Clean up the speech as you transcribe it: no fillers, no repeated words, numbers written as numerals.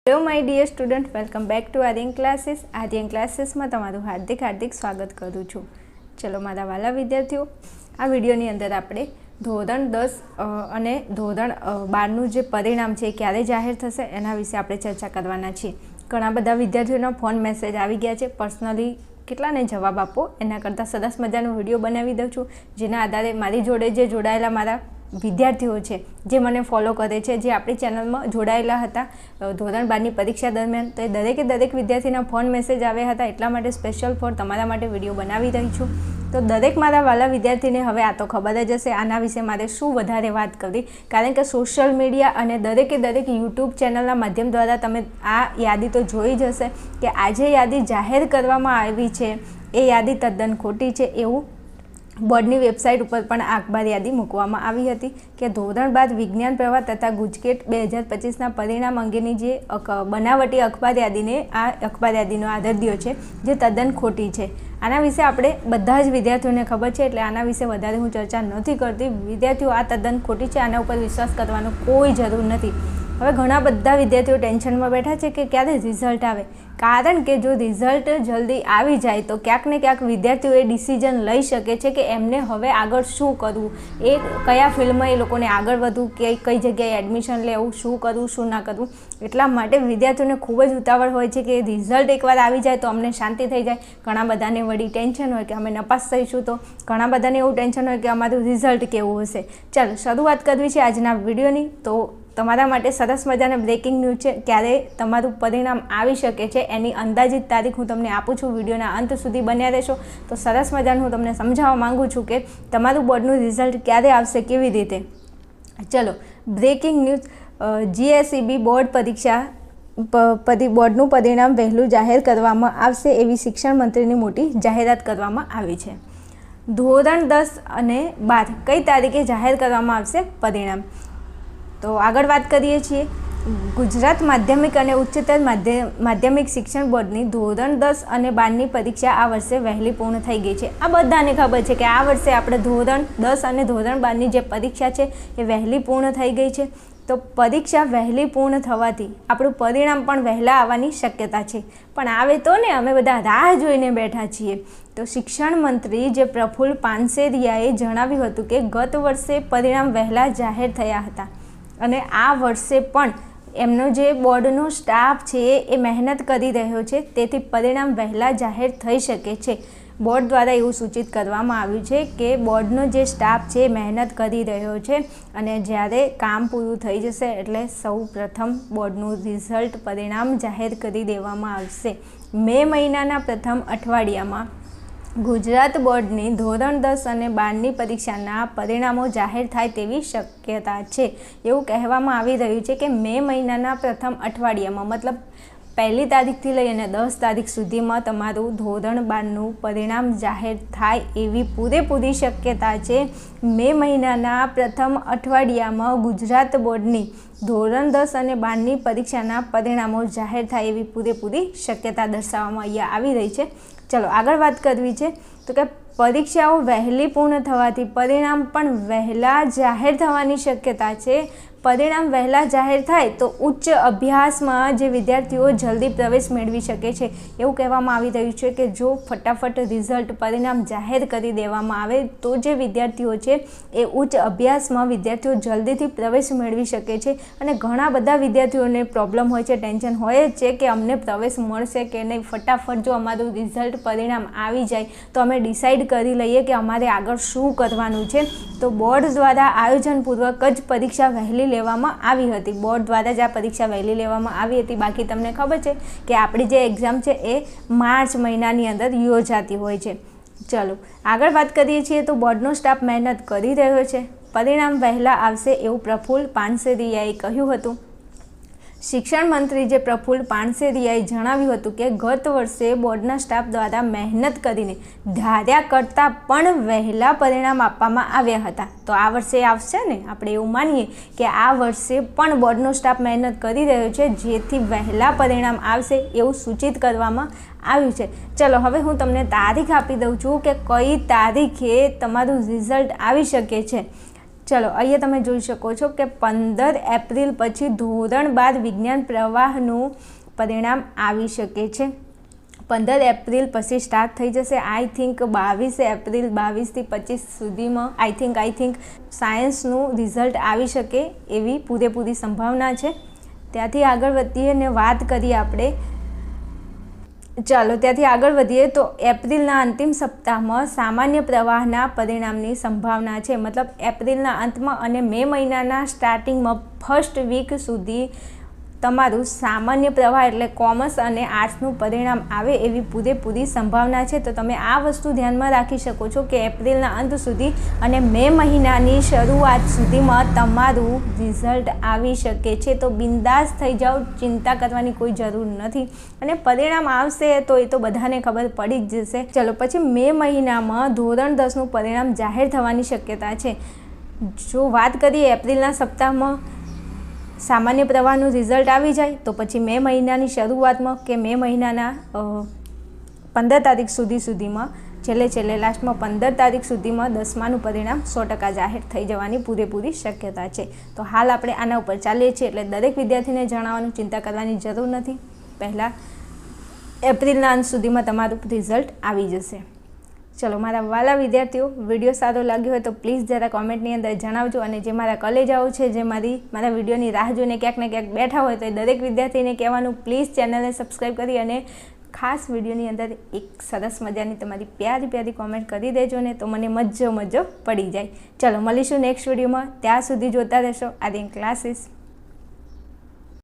Hello my dear student, welcome back to Aryan classes. Aryan classes में तमारुं हार्दिक स्वागत करूँ छूँ। चलो मारा वाला विद्यार्थीओ, आ विडियोनी अंदर आपणे धोरण 10 અને ધોરણ 12નું જે પરિણામ છે ક્યારે જાહેર થશે એના વિશે આપણે ચર્ચા કરવાના છીએ। ઘણા બધા વિદ્યાર્થીઓના ફોન મેસેજ આવી ગયા છે, પર્સનલી કેટલાને જવાબ આપો એના કરતાં સરસ મજાનો વિડીયો બનાવી દઉં છું, જેના આધારે મારી જોડે જે જોડાયેલા મારા વિદ્યાર્થીઓ છે, જે મને ફોલો કરે છે, જે આપણી ચેનલમાં જોડાયેલા હતા ધોરણ 12ની પરીક્ષા દરમિયાન, તો એ દરેક વિદ્યાર્થીના ફોન મેસેજ આવ્યા હતા, એટલા માટે સ્પેશિયલ ફોર તમારા માટે વિડીયો બનાવી રહી છું। તો દરેક મારા વાલા વિદ્યાર્થીને હવે આ તો ખબર જ હશે આના વિશે મારે શું વધારે વાત કરવી, કારણ કે સોશિયલ મીડિયા અને દરેક યુટ્યુબ ચેનલના માધ્યમ દ્વારા તમે આ યાદી તો જોઈ જ હશે કે આજે યાદી જાહેર કરવામાં આવી છે એ યાદી તદ્દન ખોટી છે એવું બોર્ડની વેબસાઇટ ઉપર પણ આ અખબાર યાદી મૂકવામાં આવી હતી કે ધોરણ 12 વિજ્ઞાન પ્રવાહ તથા ગુજકેટ 2025ના પરિણામ અંગેની જે બનાવટી અખબાર યાદીને આ અખબાર યાદીનો આધાર દ્યો છે, જે તદ્દન ખોટી છે। આના વિશે આપણે બધા જ વિદ્યાર્થીઓને ખબર છે, એટલે આના વિશે વધારે હું ચર્ચા નથી કરતી। વિદ્યાર્થીઓ આ તદ્દન ખોટી છે, આના ઉપર વિશ્વાસ કરવાનો કોઈ જરૂર નથી। હવે ઘણા બધા વિદ્યાર્થીઓ ટેન્શનમાં બેઠા છે કે ક્યારે રિઝલ્ટ આવે, કારણ કે જો રિઝલ્ટ જલ્દી આવી જાય તો ક્યાંક ને ક્યાંક વિદ્યાર્થીઓ એ ડિસિઝન લઈ શકે છે કે એમને હવે આગળ શું કરવું, એ કયા ફિલ્ડમાં એ લોકોને આગળ વધવું, કે કઈ જગ્યાએ એડમિશન લેવું, શું કરવું શું ના કરવું। એટલા માટે વિદ્યાર્થીઓને ખૂબ જ ઉતાવળ હોય છે કે રિઝલ્ટ એકવાર આવી જાય તો અમને શાંતિ થઈ જાય। ઘણા બધાને વળી ટેન્શન હોય કે અમે નપાસ થઈશું, તો ઘણા બધાને એવું ટેન્શન હોય કે અમારું રિઝલ્ટ કેવું હશે। ચાલો શરૂઆત કરવી છે આજના વિડીયોની। તો તમારા માટે સરસ મજાના બ્રેકિંગ ન્યૂઝ છે, ક્યારે તમારું પરિણામ આવી શકે છે એની અંદાજિત તારીખ હું તમને આપું છું। વિડીયોના અંત સુધી બન્યા રહેશો તો સરસ મજાનું હું તમને સમજાવવા માગું છું કે તમારું બોર્ડનું રિઝલ્ટ ક્યારે આવશે, કેવી રીતે। ચલો બ્રેકિંગ ન્યૂઝ, GSEB બોર્ડ પરીક્ષા બોર્ડનું પરિણામ વહેલું જાહેર કરવામાં આવશે એવી શિક્ષણ મંત્રીની મોટી જાહેરાત કરવામાં આવી છે। ધોરણ 10 અને 12 કઈ તારીખે જાહેર કરવામાં આવશે પરિણામ, તો આગળ વાત કરીએ છીએ। ગુજરાત માધ્યમિક અને ઉચ્ચતર માધ્યમિક શિક્ષણ બોર્ડની ધોરણ 10 અને 12ની પરીક્ષા આ વર્ષે વહેલી પૂર્ણ થઈ ગઈ છે। આ બધાને ખબર છે કે આ વર્ષે આપણે ધોરણ 10 અને ધોરણ 12ની જે પરીક્ષા છે એ વહેલી પૂર્ણ થઈ ગઈ છે। તો પરીક્ષા વહેલી પૂર્ણ થવાથી આપણું પરિણામ પણ વહેલા આવવાની શક્યતા છે, પણ આવે તો ને, અમે બધા રાહ જોઈને બેઠા છીએ। તો શિક્ષણ મંત્રી જે પ્રફુલ્લ પાનસેરિયાએ જણાવ્યું હતું કે ગત વર્ષે પરિણામ વહેલા જાહેર થયા હતા અને આ વર્ષે પણ એમનો જે બોર્ડનો સ્ટાફ છે એ મહેનત કરી રહ્યો છે, તેથી પરિણામ વહેલા જાહેર થઈ શકે છે। બોર્ડ દ્વારા એવું સૂચિત કરવામાં આવ્યું છે કે બોર્ડનો જે સ્ટાફ છે એ મહેનત કરી રહ્યો છે અને જ્યારે કામ પૂરું થઈ જશે એટલે સૌ પ્રથમ બોર્ડનું રિઝલ્ટ પરિણામ જાહેર કરી દેવામાં આવશે। મે મહિનાના પ્રથમ અઠવાડિયામાં ગુજરાત બોર્ડની ધોરણ 10 અને 12ની પરીક્ષાના પરિણામો જાહેર થાય તેવી શક્યતા છે એવું કહેવામાં આવી રહ્યું છે કે મે મહિનાના પ્રથમ અઠવાડિયામાં, મતલબ 1લી તારીખથી લઈ અને 10 તારીખ સુધીમાં તમારું ધોરણ 12નું પરિણામ જાહેર થાય એવી પૂરેપૂરી શક્યતા છે। મે મહિનાના પ્રથમ અઠવાડિયામાં ગુજરાત બોર્ડની ધોરણ 10 અને 12ની પરીક્ષાના પરિણામો જાહેર થાય એવી પૂરેપૂરી શક્યતા દર્શાવવામાં અહીંયા આવી રહી છે। ચલો આગળ વાત કરવી છે તો કે પરીક્ષાઓ વહેલી પૂર્ણ થવાથી પરિણામ પણ વહેલા જાહેર થવાની શક્યતા છે। પરિણામ વહેલા જાહેર થાય તો ઉચ્ચ અભ્યાસમાં જે વિદ્યાર્થીઓ જલ્દી પ્રવેશ મેળવી શકે છે એવું કહેવામાં આવી રહ્યું છે કે જો ફટાફટ રિઝલ્ટ પરિણામ જાહેર કરી દેવામાં આવે તો જે વિદ્યાર્થીઓ છે એ ઉચ્ચ અભ્યાસમાં વિદ્યાર્થીઓ જલ્દીથી પ્રવેશ મેળવી શકે છે। અને ઘણા બધા વિદ્યાર્થીઓને પ્રોબ્લેમ હોય છે, ટેન્શન હોય જ છે કે અમને પ્રવેશ મળશે કે નહીં, ફટાફટ જો અમારું રિઝલ્ટ પરિણામ આવી જાય તો અમે ડિસાઈડ કરી લઈએ કે અમારે આગળ શું કરવાનું છે। તો બોર્ડ દ્વારા આયોજનપૂર્વક જ પરીક્ષા વહેલી લેવામાં આવી હતી। બોર્ડ દ્વારા જ આ પરીક્ષા વહેલી લેવામાં આવી હતી। બાકી તમને ખબર છે કે આપણી જે એક્ઝામ છે એ માર્ચ મહિનાની અંદર યોજાતી હોય છે। ચલો આગળ વાત કરીએ છીએ તો બોર્ડનો સ્ટાફ મહેનત કરી રહ્યો છે, પરિણામ વહેલા આવશે એવું પ્રફુલ્લ પાનસેરિયાએ કહ્યું હતું। શિક્ષણ મંત્રી જે પ્રફુલ્લ પાનસેરિયાએ જણાવ્યું હતું કે ગત વર્ષે બોર્ડના સ્ટાફ દ્વારા મહેનત કરીને ધાર્યા કરતાં પણ વહેલા પરિણામ આપવામાં આવ્યા હતા, તો આ વર્ષે આવશે ને, આપણે એવું માનીએ કે આ વર્ષે પણ બોર્ડનો સ્ટાફ મહેનત કરી રહ્યો છે જેથી વહેલા પરિણામ આવશે એવું સૂચિત કરવામાં આવ્યું છે। ચલો હવે હું તમને તારીખ આપી દઉં છું કે કઈ તારીખે તમારું રિઝલ્ટ આવી શકે છે। ચલો અહીંયા તમે જોઈ શકો છો કે 15 એપ્રિલ પછી ધોરણ 12 વિજ્ઞાન પ્રવાહનું પરિણામ આવી શકે છે. 15 એપ્રિલ પછી સ્ટાર્ટ થઈ જશે. આઈ થિંક 22 એપ્રિલ 22થી 25 સુધીમાં આઈ થિંક સાયન્સનું રિઝલ્ટ આવી શકે એવી પૂરેપૂરી સંભાવના છે. ત્યાંથી આગળ વધીએ ને વાત કરીએ આપણે. ચાલો ત્યાંથી આગળ વધીએ તો એપ્રિલના અંતિમ સપ્તાહમાં સામાન્ય પ્રવાહના પરિણામની સંભાવના છે. મતલબ એપ્રિલના અંતમાં અને મે મહિનાના સ્ટાર્ટિંગમાં ફર્સ્ટ વીક સુધી તમારું સામાન્ય પ્રવાહ એટલે કોમર્સ અને આર્ટ્સનું પરિણામ આવે એવી પૂરેપૂરી સંભાવના છે. તો તમે આ વસ્તુ ધ્યાનમાં રાખી શકો છો કે એપ્રિલના અંત સુધી અને મે મહિનાની શરૂઆત સુધીમાં તમારું રિઝલ્ટ આવી શકે છે. તો બિંદાસ થઈ જાઓ, ચિંતા કરવાની કોઈ જરૂર નથી. અને પરિણામ આવશે તો એ તો બધાને ખબર પડી જ જશે. ચલો પછી મે મહિનામાં ધોરણ 10નું પરિણામ જાહેર થવાની શક્યતા છે. જો વાત કરીએ એપ્રિલના સપ્તાહમાં સામાન્ય પ્રવાહનું રિઝલ્ટ આવી જાય તો પછી મે મહિનાની શરૂઆતમાં કે મે મહિનાના 15 તારીખ સુધીમાં છેલ્લે લાસ્ટમાં 15 તારીખ સુધીમાં 10માનું પરિણામ 100% જાહેર થઈ જવાની પૂરેપૂરી શક્યતા છે. તો હાલ આપણે આના ઉપર ચાલીએ છીએ એટલે દરેક વિદ્યાર્થીને જણાવવાનું, ચિંતા કરવાની જરૂર નથી. પહેલાં એપ્રિલના અંત સુધીમાં તમારું રિઝલ્ટ આવી જશે. ચલો મારા વાલા વિદ્યાર્થીઓ, વિડીયો સારો લાગ્યો હોય તો પ્લીઝ જરા કોમેન્ટની અંદર જણાવજો. અને જે મારા કલેજાઓ છે જે મારા વિડીયોની રાહ જોઈને ક્યાંક ને ક્યાંક બેઠા હોય તો એ દરેક વિદ્યાર્થીને કહેવાનું પ્લીઝ ચેનલને સબસ્ક્રાઈબ કરી અને ખાસ વિડીયોની અંદર એક સરસ મજાની તમારી પ્યારી કોમેન્ટ કરી દેજો ને તો મને મજો પડી જાય. ચલો મળીશું નેક્સ્ટ વિડીયોમાં. ત્યાં સુધી જોતા રહેશો આર્યન ક્લાસીસ.